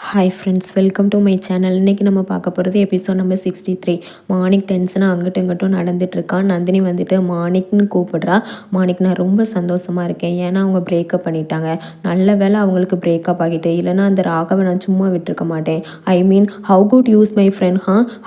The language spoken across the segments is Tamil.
Hi friends, welcome to my channel. இன்றைக்கி நம்ம பார்க்க போகிறது எபிசோட் நம்பர் 63. மார்னிங் டென்ஷனாக அங்கிட்டும் இங்கிட்டும் நடந்துகிட்ருக்கான். நந்தினி வந்துட்டு மார்னிக்னு கூப்பிடுறா. மார்னிக், நான் ரொம்ப சந்தோஷமாக இருக்கேன், ஏன்னா அவங்க பிரேக்கப் பண்ணிட்டாங்க. நல்ல வேலை அவங்களுக்கு பிரேக்கப் ஆகிட்டு, இல்லைனா அந்த ராகவை நான் சும்மா விட்டுருக்க மாட்டேன். I mean how good use my friend,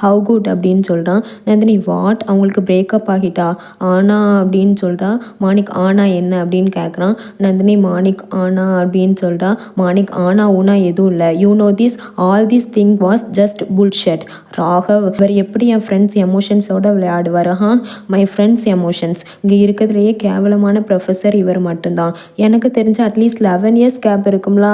how good அப்படின்னு சொல்கிறான். நந்தினி, வாட், அவங்களுக்கு பிரேக்கப் ஆகிட்டா? ஆனா அப்படின்னு சொல்கிறா. மார்னிக், ஆனா என்ன அப்படின்னு கேட்குறான். நந்தினி, மார்னிக் ஆனா அப்படின்னு சொல்கிறா. மார்னிக், ஆனா ஊனா எதுவும் இல்லை, you know this, all this thing was just bullshit. Raghav, இவர் எப்படி என் ஃப்ரெண்ட்ஸ் எமோஷன்ஸோட விளையாடுவார்? My friends emotions. இங்கே இருக்கிறதுலையே கேவலமான ப்ரொஃபஸர் இவர் மட்டும்தான். எனக்கு தெரிஞ்ச அட்லீஸ்ட் 11 years கேப் இருக்கும்ல,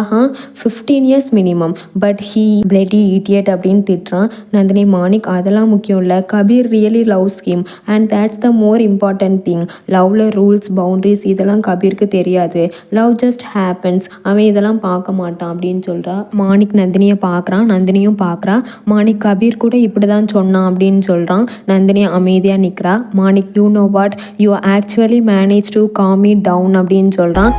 15 years minimum. But he bloody idiot அப்படின்னு திட்டுறான். நந்தினி, மார்னிக், அதெல்லாம் முக்கியம் இல்லை, Kabir really loves him and that's the more important thing. லவ்ல ரூல்ஸ், பவுண்ட்ரிஸ் இதெல்லாம் கபீருக்கு தெரியாது. லவ் ஜஸ்ட் ஹேப்பன்ஸ், அவன் இதெல்லாம் பார்க்க மாட்டான் அப்படின்னு சொல்கிறா. மார்னிக் நந்தினியை பார்க்குறான். நந்தினியும் பார்க்குறா. மார்னிக், கபீர் கூட இப்படி தான் சொன்னான் அப்படின்னு சொல்கிறான். நந்தினி அமைதியாக நிற்கிறா. Manik, you know what, you actually manage to calm me down அப்படின்னு சொல்கிறான்.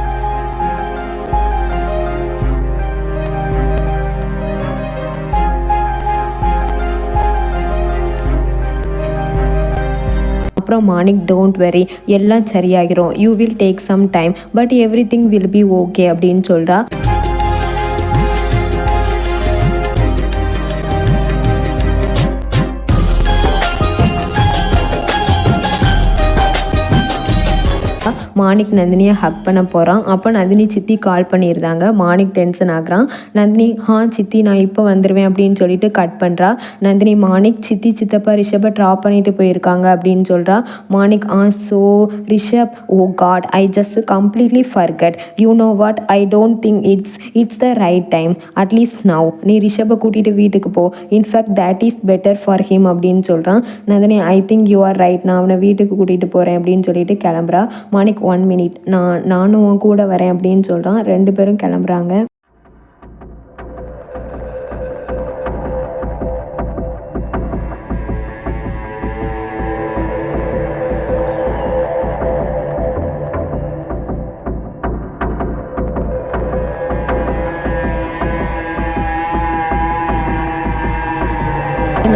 அப்புறம் மார்னிக், டோன்ட் வெரி, எல்லாம் சரியாகிரும், you will take some time but everything will be okay அப்படின்னு சொல்கிறா. மார்னிக் நந்தினியை ஹக் பண்ண போகிறான். அப்போ நந்தினி சித்தி கால் பண்ணியிருந்தாங்க. மார்னிக் டென்ஷன் ஆகுறான். நந்தினி, சித்தி நான் இப்போ வந்துடுவேன் அப்படின்னு சொல்லிட்டு கட் பண்ணுறா. நந்தினி, மார்னிக், சித்தி சித்தப்பா ரிஷபை ட்ராப் பண்ணிட்டு போயிருக்காங்க அப்படின்னு சொல்கிறா. Manik, so Rishabh, oh God, I just completely forget. You know what, I don't think it's the right time, at least now. நீ ரிஷபை கூட்டிகிட்டு வீட்டுக்கு போ, in fact that is better for him அப்படின்னு சொல்கிறான். Nandini, I think you are right, நான் அவனை வீட்டுக்கு கூட்டிகிட்டு போகிறேன் அப்படின்னு சொல்லிட்டு கிளம்புறா. மார்னிக், 1 minute, நானும் கூட வரேன் அப்படின்னு சொல்கிறான். 2 பேரும் கிளம்புறாங்க.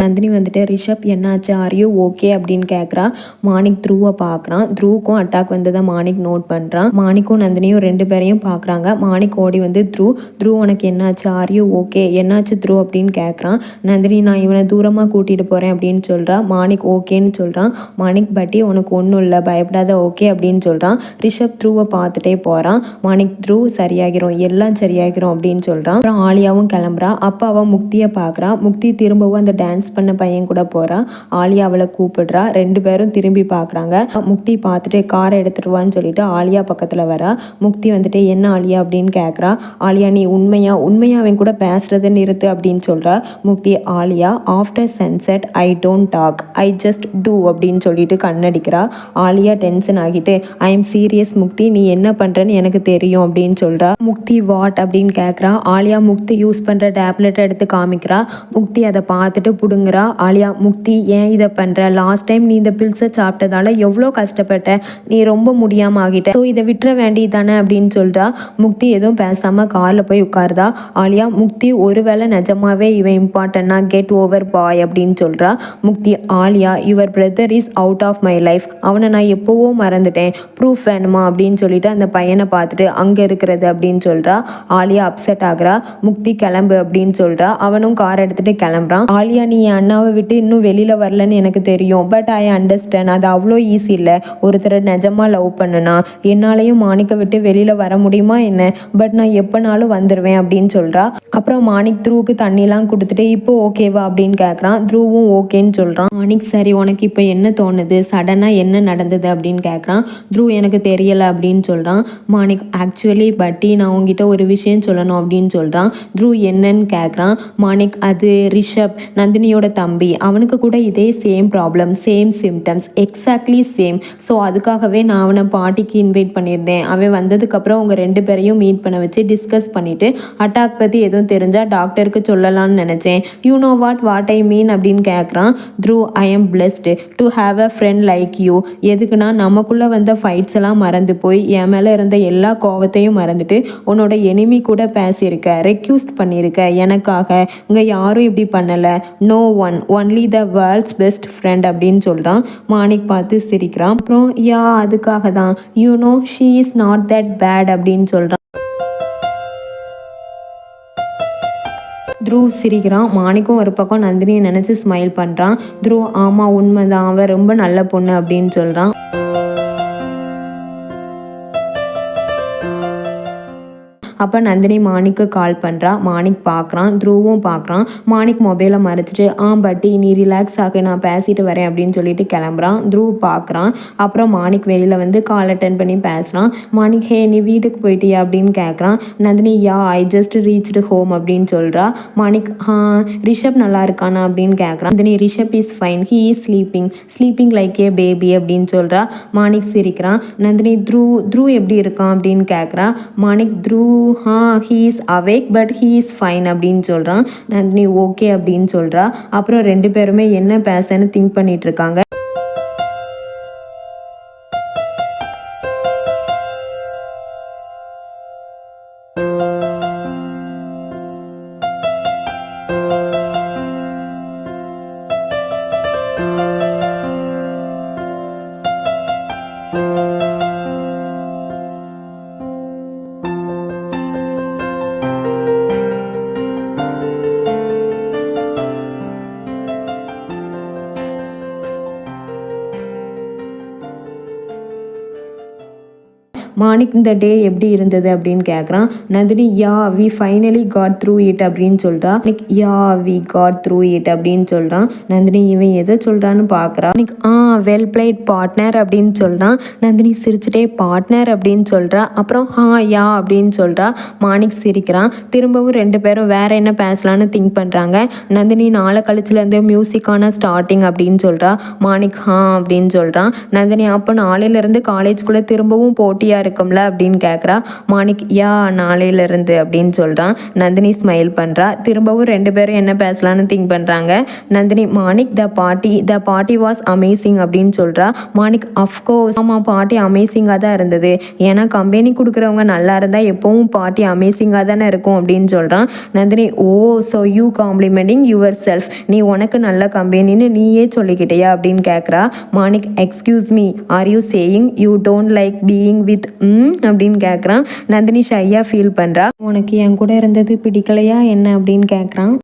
நந்தினி வந்துட்டு, ரிஷப் என்னாச்சு, ஆர் யூ ஓகே அப்படின்னு கேட்குறா. மார்னிக் த்ரூவை பார்க்குறான். த்ரூக்கும் அட்டாக் வந்ததை மார்னிக் நோட் பண்ணுறான். மார்னிக்கும் நந்தினியும் 2 பேரையும் பார்க்குறாங்க. மார்னிக் ஓடி வந்து, த்ரூ உனக்கு என்னாச்சு, ஆர் யூ ஓகே, என்னாச்சு த்ரூ அப்படின்னு கேட்குறான். நந்தினி, நான் இவனை தூரமாக கூட்டிகிட்டு போகிறேன் அப்படின்னு சொல்கிறா. மார்னிக் ஓகேன்னு சொல்கிறான். மார்னிக், பட்டி உனக்கு ஒன்றும் இல்லை, பயப்படாத, ஓகே அப்படின்னு சொல்கிறான். ரிஷப் த்ரூவை பார்த்துட்டே போகிறான். மார்னிக், த்ரூ சரியாகிரும், எல்லாம் சரியாகிரும் அப்படின்னு சொல்கிறான். அப்புறம் ஆலியாவும் கிளம்புறா. அப்போ அவன் முக்தியை பார்க்குறா. முக்தி திரும்பவும் அந்த டான்ஸ் பண்ண பையன் கூட போறா. ஆலியா அவளை கூப்பிடுறா. 2 பேரும் திரும்பி பார்க்குறாங்க. முக்தி பார்த்துட்டு காரை எடுத்துடுவான்னு சொல்லிட்டு ஆலியா பக்கத்தில் வரா. முக்தி வந்துட்டு, என்ன ஆலியா அப்படின்னு கேட்குறா. ஆலியா, நீ உண்மையா அவன் கூட பேசுறதை நிறுத்து அப்படின்னு சொல்கிறா. Mukti, Aliya, after sunset I don't talk, I just do அப்படின்னு சொல்லிட்டு கண்ணடிக்கிறா. ஆலியா டென்ஷன் ஆகிட்டு, ஐ எம் சீரியஸ் முக்தி, நீ என்ன பண்ணுறன்னு எனக்கு தெரியும் அப்படின்னு சொல்கிறா. முக்தி, வாட் அப்படின்னு கேட்குறா. ஆலியா முக்தி யூஸ் பண்ணுற டேப்லெட்டை எடுத்து காமிக்கிறா. முக்தி அதை பார்த்துட்டு புடுங்குறா. ஆலியா, முக்தி ஏன் இதை பண்ணுற, லாஸ்ட் டைம் நீ இந்த பில்ஸை சாப்பிட்டதால எவ்வளோ கஷ்டப்பட்ட, நீ ரொம்ப முடியாமல் ஆகிட்ட, ஸோ இதை விட்டுற வேண்டியது தானே அப்படின்னு சொல்கிறா. முக்தி எதுவும் பேசாமல் காரில் போய் உட்காருதா. ஆலியா, முக்தி ஒருவேளை நிஜமாவே இவன் இம்பார்ட்டன்னா, கெட் ஓவர் பாய் அப்படின்னு சொல்கிறா. Mukti, Aliya, your brother is out of my life, அவனை நான் எப்போவோ மறந்துட்டேன், ப்ரூஃப் வேணுமா அப்படின்னு சொல்லிட்டு அந்த பையனை பார்த்துட்டு அங்கே இருக்கிறது அப்படின்னு சொல்கிறா. ஆலியா அப்செட் ஆகுறா. முக்தி, கிளம்பு அப்படின்னு சொல்கிறா. அவனும் கார் எடுத்துகிட்டு கிளம்புறான். ஆலியா, நீ என் அண்ணாவை விட்டு இன்னும் வெளியில் வரலன்னு எனக்கு தெரியும், பட் ஐ அண்டர்ஸ்டாண்ட், அது அவ்வளோ ஈஸி இல்லை. ஒருத்தரை நிஜமாக லவ் பண்ணுனா என்னாலையும் மாணிக்கை விட்டு வெளியில் வர முடியுமா என்ன, பட் நான் எப்போனாலும் வந்துடுவேன் அப்படின்னு சொல்கிறா. அப்புறம் மாணிக் த்ரூவுக்கு தண்ணிலாம் கொடுத்துட்டு, இப்போ ஓகேவா அப்படின்னு கேட்குறான். த்ரூவும் ஓகேன்னு சொல்கிறான். மாணிக், சரி உனக்கு இப்போ என்ன தோணுது, சடனாக என்ன நடந்தது அப்படின்னு கேட்குறான். த்ரூ, எனக்கு தெரியலை அப்படின்னு சொல்கிறான். மாணிக், ஆக்சுவலி பட்டி நான் உங்ககிட்ட ஒரு விஷயம் சொல்லணும் அப்படின்னு சொல்கிறான். த்ரூ, என்னன்னு கேட்குறான். மாணிக், அது ரிஷப், நந்தினி ரோஷினியோட தம்பி, அவனுக்கு கூட இதே same problem, same symptoms, exactly same. So அதுக்காகவே நான் அவனை பார்ட்டிக்கு இன்வைட் பண்ணியிருந்தேன். அவன் வந்ததுக்கப்புறம் உங்கள் 2 பேரையும் மீட் பண்ண வச்சு டிஸ்கஸ் பண்ணிவிட்டு அட்டாக் பற்றி எதுவும் தெரிஞ்சால் டாக்டருக்கு சொல்லலாம்னு நினச்சேன். யூ நோ வாட் ஐ மீன் அப்படின்னு கேட்குறான். Through, I am blessed to have a friend like you. எதுக்குன்னா நமக்குள்ளே வந்த ஃபைட்ஸ் எல்லாம் மறந்து போய் என் மேலே இருந்த எல்லா கோவத்தையும் மறந்துட்டு உன்னோட எனிமி கூட பேசியிருக்க, ரெக்யூஸ்ட் பண்ணியிருக்க எனக்காக. இங்கே யாரும் இப்படி பண்ணலை. No one, only the world's best friend அப்படின்னு சொல்கிறான். மாணிக் பார்த்து சிரிக்கிறான். அப்புறம் யா, அதுக்காக தான், you know she is not that bad அப்படின்னு சொல்கிறான். த்ரூ சிரிக்கிறான். மாணிக்கும் ஒரு பக்கம் நந்தினியை நினச்சி ஸ்மைல் பண்ணுறான். த்ரூ, ஆமாம் உண்மைதான், அவன் ரொம்ப நல்ல பொண்ணு அப்படின்னு சொல்கிறான். அப்போ நந்தினி மாணிக்கு கால் பண்ணுறா. மாணிக் பார்க்குறான், த்ரூவும் பார்க்குறான். மாணிக் மொபைலை மறைச்சிட்டு பட்டி நீ ரிலாக்ஸ் ஆக, நான் பேசிட்டு வரேன் அப்படின்னு சொல்லிட்டு கிளம்புறான். த்ரூ பார்க்குறான். அப்புறம் மாணிக் வெளியில் வந்து கால் அட்டன் பண்ணி பேசுகிறான். மாணிக், ஹே நீ வீட்டுக்கு போயிட்டியா அப்படின்னு கேட்குறான். நந்தினி, யா ஐ ஜஸ்ட் ரீச்டு ஹோம் அப்படின்னு சொல்கிறா. மாணிக், ரிஷப் நல்லா இருக்கானா அப்படின்னு கேட்குறான். Nandini, Rishabh is fine, he is sleeping like A baby அப்படின்னு சொல்கிறா. மாணிக் சிரிக்கிறான். நந்தினி, த்ரூ எப்படி இருக்கான் அப்படின்னு கேட்குறா. Manik, through he is awake but he is fine அப்படின்னு சொல்கிறான். நந்தினி ஓகே அப்படின்னு சொல்கிறா. அப்புறம் 2 பேருமே என்ன பேசன்னு திங்க் பண்ணிட்டு இருக்காங்க. மாணிக், இந்த டே எப்படி இருந்தது அப்படின்னு கேட்குறான். Nandini, yeah we finally got through it அப்படின்னு சொல்கிறா. Yeah we got through it அப்படின்னு சொல்கிறான். நந்தினி, இவன் எதை சொல்கிறான்னு பார்க்குறான். வெல் பிளேட் பார்ட்னர் அப்படின்னு சொல்கிறான். நந்தினி சிரிச்சுட்டே பார்ட்னர் அப்படின்னு சொல்கிறா. அப்புறம் யா அப்படின்னு சொல்கிறா. மாணிக் சிரிக்கிறான். திரும்பவும் 2 பேரும் வேற என்ன பேசலான்னு திங்க் பண்ணுறாங்க. நந்தினி, நாளை கழிச்சுலேருந்து மியூசிக்கான ஸ்டார்டிங் அப்படின்னு சொல்கிறா. மாணிக் அப்படின்னு சொல்கிறான். நந்தினி, அப்போ நாளையிலேருந்து காலேஜ்குள்ளே திரும்பவும் போட்டியாக இருக்கும்ல அப்படின்னு கேட்குறா. மாணிக், யா நாளையிலிருந்து அப்படின்னு சொல்கிறான். நந்தினி ஸ்மைல் பண்ணுறா. திரும்பவும் 2 பேரும் என்ன பேசலான்னு திங்க் பண்ணுறாங்க. Nandini, Manik, the party was amazing அப்படின்னு சொல்கிறா. மாணிக், அஃப்கோர்ஸ், ஆமாம் பார்ட்டி அமேசிங்காக தான் இருந்தது. ஏன்னா கம்பெனி கொடுக்குறவங்க நல்லா இருந்தால் எப்பவும் பார்ட்டி அமேசிங்காக தானே இருக்கும் அப்படின்னு சொல்கிறான். Nandini, oh so you complimenting yourself, நீ உனக்கு நல்ல கம்பெனின்னு நீயே சொல்லிக்கிட்டியா அப்படின்னு கேட்குறா. Manik, excuse me, are you saying you don't like being with அப்படின்னு கேட்குறான். நந்தினி ஷையாக ஃபீல் பண்ணுறா. உனக்கு என் கூட இருந்தது பிடிக்கலையா என்ன அப்படின்னு கேட்குறான்.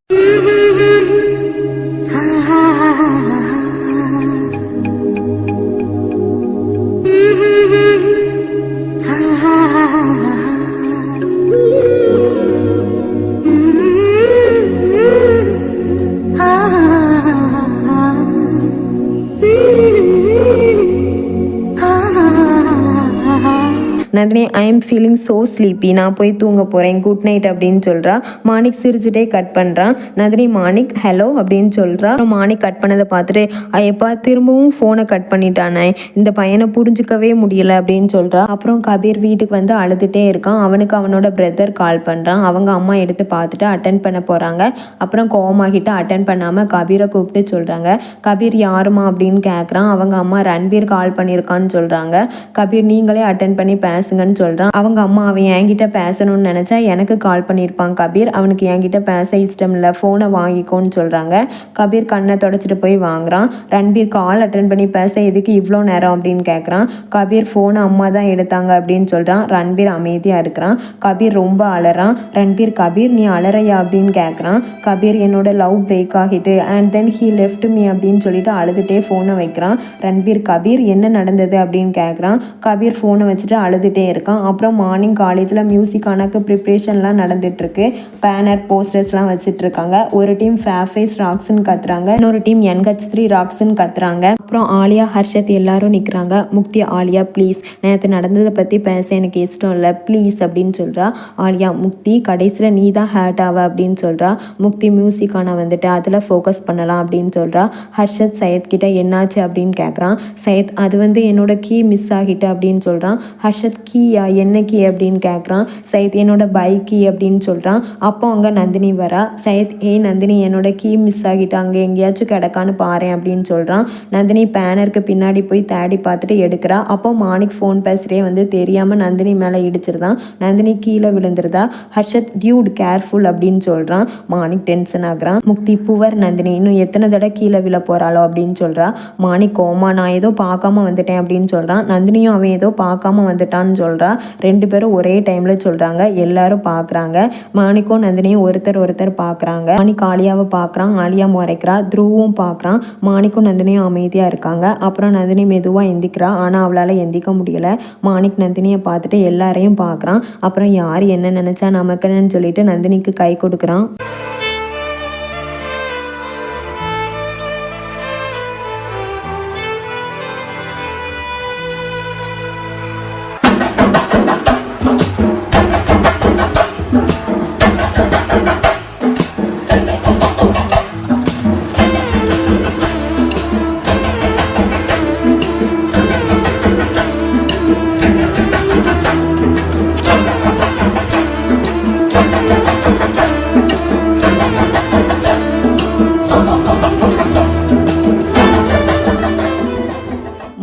Nandini, I am feeling so sleepy, நான் போய் தூங்க போகிறேன், குட் நைட் அப்படின்னு சொல்கிறா. மாணிக் சிரிச்சுட்டே கட் பண்ணுறான். நந்தினி, மாணிக் ஹலோ அப்படின்னு சொல்கிறா. மாணிக் கட் பண்ணதை பார்த்துட்டு, ஐயப்பா திரும்பவும் ஃபோனை கட் பண்ணிட்டானே, இந்த பையனை புரிஞ்சுக்கவே முடியல அப்படின்னு சொல்கிறா. அப்புறம் கபீர் வீட்டுக்கு வந்து அழுதுகிட்டே இருக்கான். அவனுக்கு அவனோட பிரதர் கால் பண்ணுறான். அவங்க அம்மா எடுத்து பார்த்துட்டு அட்டன் பண்ண போகிறாங்க. அப்புறம் கோவமாகிட்டு அட்டன் பண்ணாமல் கபீரை கூப்பிட்டு சொல்கிறாங்க. கபீர் யாருமா அப்படின்னு கேட்குறான். அவங்க அம்மா ரன்பீர் கால் பண்ணியிருக்கான்னு சொல்கிறாங்க. கபீர், நீங்களே அட்டன் பண்ணி பேசுங்கன்னு சொல்கிறான். அவங்க அம்மா, அவன் என்கிட்ட பேசணும்னு நினச்சா எனக்கு கால் பண்ணியிருப்பான் கபீர், அவனுக்கு என்கிட்ட பேச இஷ்டம் இல்லை, ஃபோனை வாங்கிக்கோன்னு சொல்கிறாங்க. கபீர் கண்ணை தொடச்சிட்டு போய் வாங்குறான். ரன்பீர் கால் அட்டன் பண்ணி பேச எதுக்கு இவ்வளோ நேரம் அப்படின்னு கேட்குறான். கபீர், ஃபோனை அம்மா தான் எடுத்தாங்க அப்படின்னு சொல்கிறான். ரன்பீர் அமைதியாக இருக்கிறான். கபீர் ரொம்ப அலறான். ரன்பீர், கபீர் நீ அலறையா அப்படின்னு கேட்குறான். கபீர், என்னோட லவ் பிரேக் ஆகிட்டு and then he left me அப்படின்னு சொல்லிட்டு அழுதுகிட்டே ஃபோனை வைக்கிறான். ரன்பீர், கபீர் என்ன நடந்தது அப்படின்னு கேட்குறான். கபீர் ஃபோனை வச்சுட்டு அழுதுகிட்டே இருக்கான். அப்புறம் மார்னிங் காலேஜில் மியூசிக்கானக்கு ப்ரிப்ரேஷன்லாம் நடந்துகிட்ருக்கு. பேனர் போஸ்டர்ஸ்லாம் வச்சிட்ருக்காங்க. ஒரு டீம் ஃபேஃபேஸ் ராக்ஸ்ன்னு கத்துறாங்க, இன்னொரு டீம் NH3 ராக்ஸ்ன்னு கத்துறாங்க. அப்புறம் ஆலியா ஹர்ஷத் எல்லாரும் நிற்கிறாங்க. முக்தி ஆலியா ப்ளீஸ் நேற்று நடந்ததை பற்றி பேச எனக்கு இஷ்டம் இல்லை ப்ளீஸ் அப்படின்னு சொல்கிறா. ஆலியா முக்தி கடைசியில் நீ தான் ஹேர்ட் ஆவ அப்படின்னு சொல்கிறா. முக்தி மியூசிக்கான வந்துட்டு அதில் ஃபோக்கஸ் பண்ணலாம் அப்படின்னு சொல்கிறா. ஹர்ஷத் சையத் கிட்ட என்னாச்சு அப்படின்னு கேட்குறான். சையத் அது வந்து என்னோட கீ மிஸ் ஆகிட்டு அப்படின்னு சொல்கிறான். ஹர்ஷத் கீயா என்ன கீ அப்படின்னு கேட்குறான். சையத் என்னோட பைக் கீ அப்படின்னு சொல்கிறான். அப்போ அங்கே நந்தினி வரா. சையத் ஏய் நந்தினி என்னோட கீ மிஸ் ஆகிட்டு அங்கே எங்கேயாச்சும் கிடக்கான்னு பாரு அப்படின்னு சொல்கிறான். நந்தினி பேனருக்கு பின்னாடி போய் தேடி பார்த்துட்டு எடுக்கிறா. அப்போ மாணிக் ஃபோன் பேசுகிறே வந்து தெரியாமல் நந்தினி மேலே இடிச்சிருந்தான். நந்தினி கீழே விழுந்துருதா. ஹர்ஷத் டியூட் கேர்ஃபுல் அப்படின்னு சொல்கிறான். மாணிக் டென்ஷன் ஆகுறான். முக்தி புவர் நந்தினி இன்னும் எத்தனை தடவை கீழே விழ போகிறாளோ அப்படின்னு சொல்கிறா. மாணிக் கோமா நான் ஏதோ பார்க்காம வந்துட்டேன் அப்படின்னு சொல்கிறான். நந்தினியும் அவன் ஏதோ பார்க்காம வந்துட்டான்னு சொல்கிறா. ரெண்டு பேரும் ஒரே டைமில் சொல்கிறாங்க. எல்லாரும் பார்க்குறாங்க. மாணிக்கும் நந்தினியும் ஒருத்தர் பார்க்குறாங்க. மாணிக் ஆலியாவை பார்க்குறான். ஆலியா முறைக்கிறா. த்ருவும் பார்க்குறான். மாணிக்கும் நந்தினியும் அமைதியாக இருக்காங்க. அப்புறம் நந்தினி மெதுவாக எந்திக்கிறா. ஆனால் அவளால் எந்திக்க முடியலை. மாணிக் நந்தினியை பார்த்துட்டு எல்லாரையும் பார்க்குறான். அப்புறம் யார் என்ன நினச்சா நமக்குன்னு சொல்லிட்டு நந்தினிக்கு கை கொடுக்குறான்.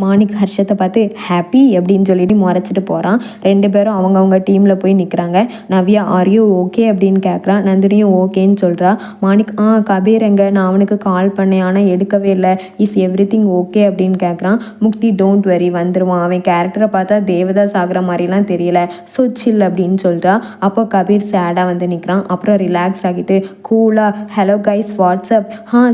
மாணிக் ஹர்ஷத்தை பார்த்து ஹாப்பி அப்படின்னு சொல்லிட்டு முறைச்சிட்டு போகிறான். ரெண்டு பேரும் அவங்கவுங்க டீமில் போய் நிற்கிறாங்க. நவ்யா ஆர் யூ ஓகே அப்படின்னு கேட்குறான். நந்தினியும் ஓகேன்னு சொல்கிறா. மாணிக் கபீர் எங்க நான் அவனுக்கு கால் பண்ணேன் ஆனால் எடுக்கவே இல்லை. இஸ் எவ்ரி திங் ஓகே அப்படின்னு கேட்குறான். முக்தி டோன்ட் வெரி வந்துடுவான். அவன் கேரக்டரை பார்த்தா தேவதாஸ் ஆகிற மாதிரிலாம் தெரியல, ஸோ சில் அப்படின்னு சொல்கிறா. அப்போ கபீர் சேடாக வந்து நிற்கிறான். அப்புறம் ரிலாக்ஸ் ஆகிட்டு கூலாக ஹலோ கைஸ் வாட்ஸ்அப்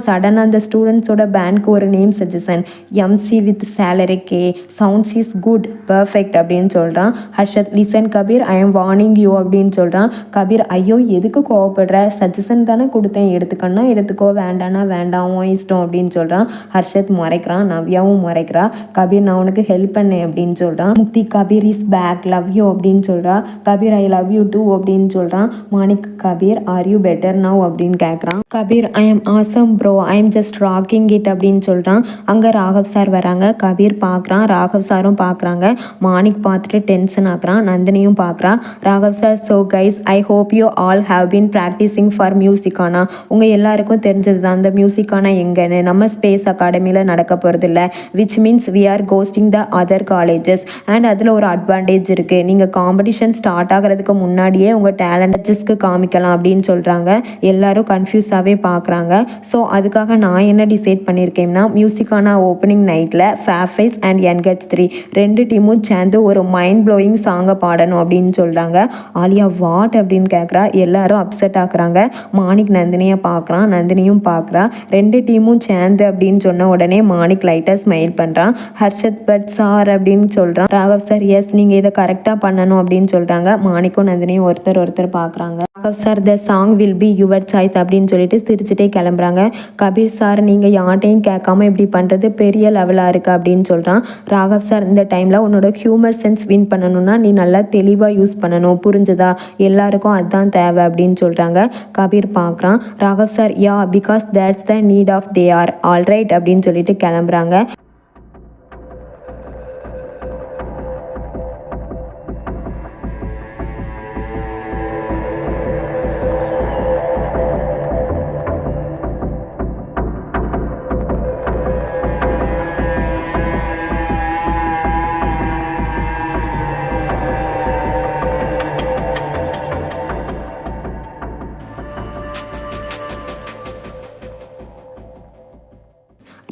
சடனாக அந்த ஸ்டூடெண்ட்ஸோட பேண்ட்க்கு ஒரு name suggestion MC with salary K sounds is good perfect அப்படின்னு சொல்கிறான். Harshad listen Kabir I M warning you அப்படின்னு சொல்கிறான். கபீர் ஐயோ எதுக்கு கோவப்படுற, சஜஷன் தானே கொடுத்தேன், எடுத்துக்கன்னா எடுத்துக்கோ வேண்டானா வேண்டாம் இஷ்டம் அப்படின்னு சொல்கிறான். ஹர்ஷத் முறைக்கிறான். நவ்யாவும் முறைக்கிறா. கபீர் நான் உனக்கு ஹெல்ப் பண்ணேன் அப்படின்னு சொல்கிறான். Mukti Kabir is back love you அப்படின்னு சொல்கிறா. Kabir I love you too அப்படின்னு சொல்கிறான். Manik Kabir are you better now அப்படின்னு கேட்குறான். Kabir I am awesome bro I am just rocking it அப்படின்னு சொல்கிறான். அங்கே ராகவ் சார் வராங்க. கபீர் பார்க்குறான். ராகவ் சாரும் பார்க்குறாங்க. மாணிக் பார்த்துட்டு டென்ஷன் ஆகுறான். நந்தினியும் பார்க்குறா. Raghav sir so guys I hope you all have been practicing for மியூசிக்கானா. உங்கள் எல்லாருக்கும் தெரிஞ்சது தான் அந்த மியூசிக்கானா எங்கன்னு நம்ம ஸ்பேஸ் அகாடமியில் நடக்க போகிறது இல்லை, which means we are ghosting the other colleges and அதில் ஒரு அட்வான்டேஜ் இருக்குது. நீங்கள் காம்படிஷன் ஸ்டார்ட் ஆகிறதுக்கு முன்னாடியே உங்கள் டேலண்ட்ஸ்க்கு காமிக்கலாம் அப்படின்னு சொல்கிறாங்க. எல்லாரும் கன்ஃபியூஸாகவே பார்க்குறாங்க. ஸோ அதுக்காக நான் என்ன டிசைட் பண்ணியிருக்கேன்னா மியூசிக்கானா ஓப்பனிங் நைட்டில் ஃபேஃபேஸ் அண்ட் NH3 ரெண்டு டீமும் சேர்ந்து ஒரு மைண்ட் ப்ளோயிங் சாங்கை பாடணும் அப்படின்னு சொல்கிறாங்க. ஆலியா வாட் அப்படின்னு கேட்குறா. எல்லாரும் அப்செட் ஆக்குறாங்க. மாணிக் நந்தினியை பார்க்குறான். நந்தினியும் பார்க்குறா. ரெண்டு டீமும் சேர்ந்து அப்படின்னு சொன்ன உடனே மாணிக் லைட்டாக ஸ்மைல் பண்ணுறான். ஹர்ஷத் பட் சார் அப்படின்னு சொல்கிறான். ராகவ் சார் எஸ் நீங்கள் இதை கரெக்டாக பண்ணணும் அப்படின்னு சொல்கிறாங்க. மாணிக்கும் நந்தினியும் ஒருத்தர் பார்க்குறாங்க. Raghav sir the song will be your choice அப்படின்னு சொல்லிட்டு சிரிச்சுட்டே கிளம்புறாங்க. கபீர் சார் நீங்கள் யார்ட்டையும் கேட்காம இப்படி பண்ணுறது பெரிய லெவலாக இருக்குது அப்படின்னு சொல்கிறான். ராகவ் சார் இந்த டைமில் உன்னோட ஹியூமர் சென்ஸ் வின் பண்ணணும்னா நீ நல்லா தெளிவாக யூஸ் பண்ணணும், புரிஞ்சுதா, எல்லாருக்கும் அதுதான் தேவை அப்படின்னு சொல்கிறாங்க. கபீர் பார்க்குறான். Raghav sir yeah because that's the need of they are alright அப்படின்னு சொல்லிட்டு கிளம்புறாங்க.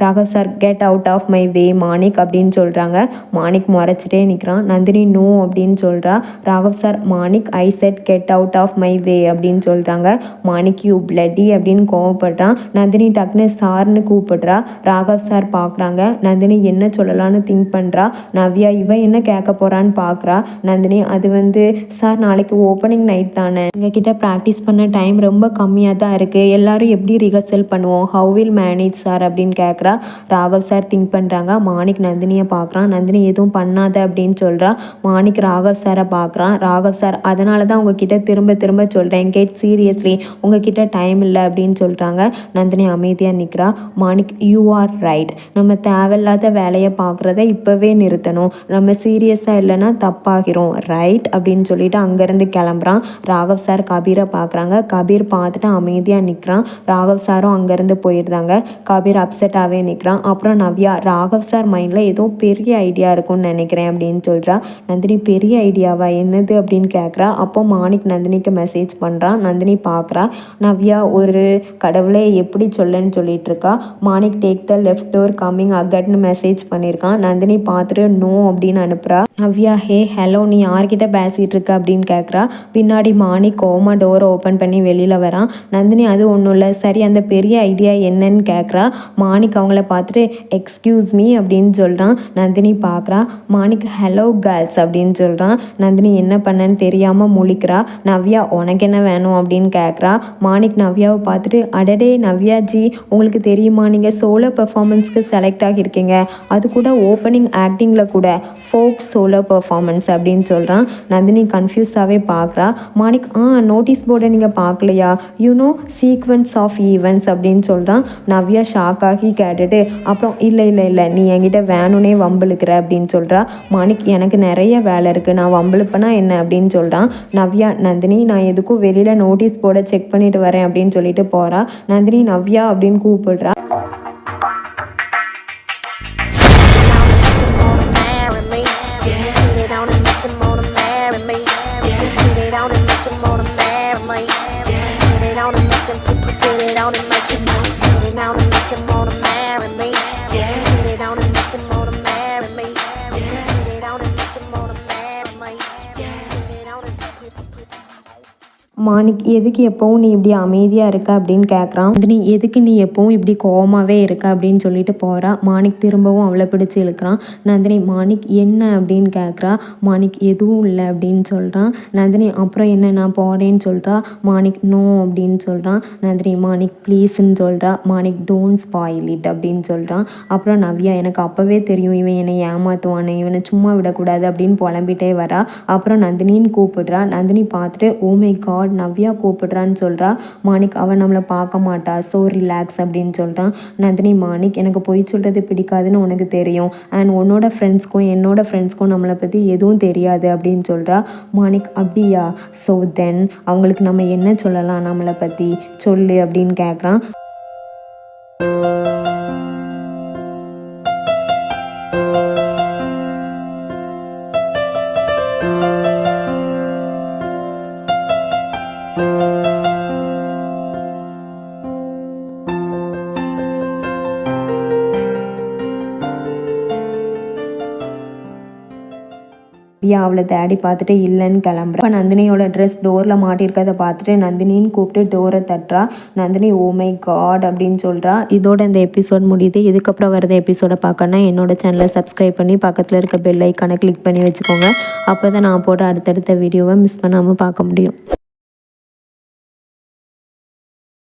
Raghav sir get out of my way Manik அப்படின்னு சொல்கிறாங்க. மாணிக் முறைச்சிட்டே நிற்கிறான். நந்தினி நோ அப்படின்னு சொல்கிறா. Raghav sir Manik I said get out of my way அப்படின்னு சொல்கிறாங்க. மாணிக் யூ பிளட்டி அப்படின்னு கோவப்படுறான். நந்தினி டக்குன்னு சார்னு கூப்பிடுறா. ராகவ் சார் பார்க்குறாங்க. நந்தினி என்ன சொல்லலான்னு திங்க் பண்ணுறா. நவ்யா இவ என்ன கேட்க போகிறான்னு பார்க்குறா. நந்தினி அது வந்து சார் நாளைக்கு ஓப்பனிங் நைட் தானே, எங்ககிட்ட ப்ராக்டிஸ் பண்ண டைம் ரொம்ப கம்மியாக தான் இருக்குது, எல்லாரும் எப்படி ரிஹர்சல் பண்ணுவோம், ஹவு வில் மேனேஜ் சார் அப்படின்னு கேட்குறா. ராகவ் சார் திங்க் பண்ணுறாங்க. மாணிக் நந்தினியை பார்க்குறான். நந்தினி எதுவும் பண்ணாத அப்படின்னு சொல்கிறா. மாணிக் ராகவ் சாரை பார்க்குறான். ராகவ் சார் அதனால தான் உங்ககிட்ட திரும்ப திரும்ப சொல்கிறேன், கெட் சீரியஸ்லி, உங்ககிட்ட டைம் இல்லை அப்படின்னு சொல்கிறாங்க. நந்தினி அமைதியாக நிற்கிறா. மாணிக் யூ ஆர் ரைட், நம்ம தேவையில்லாத வேலையை பார்க்குறத இப்போவே நிறுத்தணும், நம்ம சீரியஸாக இல்லைன்னா தப்பாகிறோம் ரைட் அப்படின்னு சொல்லிட்டு அங்கேருந்து கிளம்புறான். ராகவ் சார் கபீரை பார்க்குறாங்க. கபீர் பார்த்துட்டு அமைதியாக நிற்கிறான். ராகவ் சாரும் அங்கேருந்து போயிடுறாங்க. கபீர் அப்செட்டாகவே நிற்கிறான். அப்புறம் நவ்யா ராகவ் சார் மைண்டில் ஏதோ பெரிய ஐடியா இருக்கும்னு நினைக்கிறேன் அப்படின்னு சொல்கிறா. நந்தினி பெரிய ஐடியாவா, என்னது அப்படின்னு கேட்குறா. அப்போ மாணிக் நந்தினிக்கு மெசேஜ் பண்ணுறான். நந்தினி பார்க்குறா. நவ்யா ஒரு கடவுளை எப்படி சொல்லுன்னு சொல்லிட்டு இருக்கா. Manik take the left door coming அகட்னு மெசேஜ் பண்ணியிருக்கான். நந்தினி பார்த்துட்டு நோ அப்படின்னு அனுப்புகிறா. நவ்யா ஹே ஹலோ நீ யார்கிட்ட பேசிகிட்டு இருக்க அப்படின்னு கேட்குறா. பின்னாடி மாணிக் கோமா டோரை ஓப்பன் பண்ணி வெளியில் வரான். நந்தினி அது ஒன்றும் இல்லை, சரி அந்த பெரிய ஐடியா என்னன்னு கேட்குறா. மாணிக் அவங்கள பார்த்துட்டு எக்ஸ்கியூஸ் மீ அப்படின்னு சொல்கிறான். நந்தினி பார்க்குறா. மாணிக் ஹலோ கேர்ள்ஸ் அப்படின்னு சொல்கிறான். நந்தினி என்ன பண்ணன்னு தெரியாமல் முழிக்கிறா. நவ்யா உனக்கு என்ன வேணும் அப்படின்னு கேட்குறா. மாணிக் நவ்யாவை பார்த்துட்டு அடடே நவ்யாஜி, உங்களுக்கு தெரியுமா நீங்கள் சோலோ பெர்ஃபார்மன்ஸ்க்கு செலக்ட் ஆகியிருக்கீங்க, அது கூட ஓப்பனிங் ஆக்டிங்கில் கூட, ஃபோக் சோலோ பெர்ஃபார்மன்ஸ் அப்படின்னு சொல்கிறான். நந்தினி கன்ஃபியூஸாகவே பார்க்குறா. மாணிக் நோட்டீஸ் போர்டை நீங்கள் பார்க்கலையா, யூனோ சீக்வன்ஸ் ஆஃப் ஈவெண்ட்ஸ் அப்படின்னு சொல்கிறான். நவ்யா ஷாக் ஆகி கேட்டுட்டு அப்புறம் இல்லை இல்லை இல்லை நீ என்கிட்ட வேணும்னே வம்பிழுக்கிற அப்படின்னு சொல்கிறா. மாணிக் எனக்கு நிறைய வேலை இருக்குது, நான் வம்பிழுப்பேனா என்ன அப்படின்னு சொல்கிறான். நவ்யா நந்தினி நான் எதுக்கும் வெளியில் நோட்டீஸ் போர்டை செக் பண்ணிட்டு வரேன் அப்படின்னு சொல்லிட்டு போகிறா. நந்தினி நவ்யா அப்படின்னு கூப்பிடுறா. மாணிக் எதுக்கு எப்போவும் நீ இப்படி அமைதியாக இருக்க அப்படின்னு கேட்குறான். நந்தினி எதுக்கு நீ எப்போவும் இப்படி கோவமாகவே இருக்க அப்படின்னு சொல்லிட்டு போகிறா. மாணிக் திரும்பவும் அவளை பிடிச்சி இழுக்கிறான். நந்தினி மாணிக் என்ன அப்படின்னு கேட்குறா. மாணிக் எதுவும் இல்லை அப்படின்னு சொல்கிறான். நந்தினி அப்புறம் என்ன நான் போகிறேன்னு சொல்கிறா. மாணிக் நோ அப்படின்னு சொல்கிறான். நந்தினி மாணிக் ப்ளீஸ்ன்னு சொல்கிறா. மாணிக் டோன்ட் ஸ்பாயில் இட் அப்படின்னு சொல்கிறான். அப்புறம் நவ்யா எனக்கு அப்போவே தெரியும் இவன் என்னை ஏமாற்றுவானே, இவனை சும்மா விடக்கூடாது அப்படின்னு புலம்பிட்டே வரா. அப்புறம் நந்தினின்னு கூப்பிடுறா. நந்தினி பார்த்துட்டு ஓ மை காட் நவ்யா கூப்பிடுறான்னு சொல்கிறா. மாணிக் அவன் நம்மளை பார்க்க மாட்டா, ஸோ ரிலாக்ஸ் அப்படின்னு சொல்கிறான். நந்தினி மாணிக் எனக்கு பொய் சொல்கிறது பிடிக்காதுன்னு உனக்கு தெரியும், அண்ட் உன்னோட ஃப்ரெண்ட்ஸ்க்கும் என்னோட ஃப்ரெண்ட்ஸ்க்கும் நம்மளை பற்றி எதுவும் தெரியாது அப்படின்னு சொல்கிறா. மாணிக் அப்படியா, ஸோ தென் அவங்களுக்கு நம்ம என்ன சொல்லலாம், நம்மளை பற்றி சொல்லு அப்படின்னு கேட்குறான். அவளை தேடி பார்த்துட்டு இல்லைன்னு கிளம்புறா. இப்போ நந்தினியோட ட்ரெஸ் டோரில் மாட்டியிருக்கதை பார்த்துட்டு நந்தினின்னு கூப்பிட்டு டோரை தட்டுறா. நந்தினி ஓ மை காட் அப்படின்னு சொல்கிறா. இதோட இந்த எபிசோட் முடியுது. இதுக்கப்புறம் வரத எபிசோடை பார்க்கணுன்னா என்னோட சேனலை சப்ஸ்கிரைப் பண்ணி பக்கத்தில் இருக்க பெல் ஐக்கானை கிளிக் பண்ணி வச்சுக்கோங்க. அப்போ தான் நான் போடுற அடுத்தடுத்த வீடியோவை மிஸ் பண்ணாமல் பார்க்க முடியும்.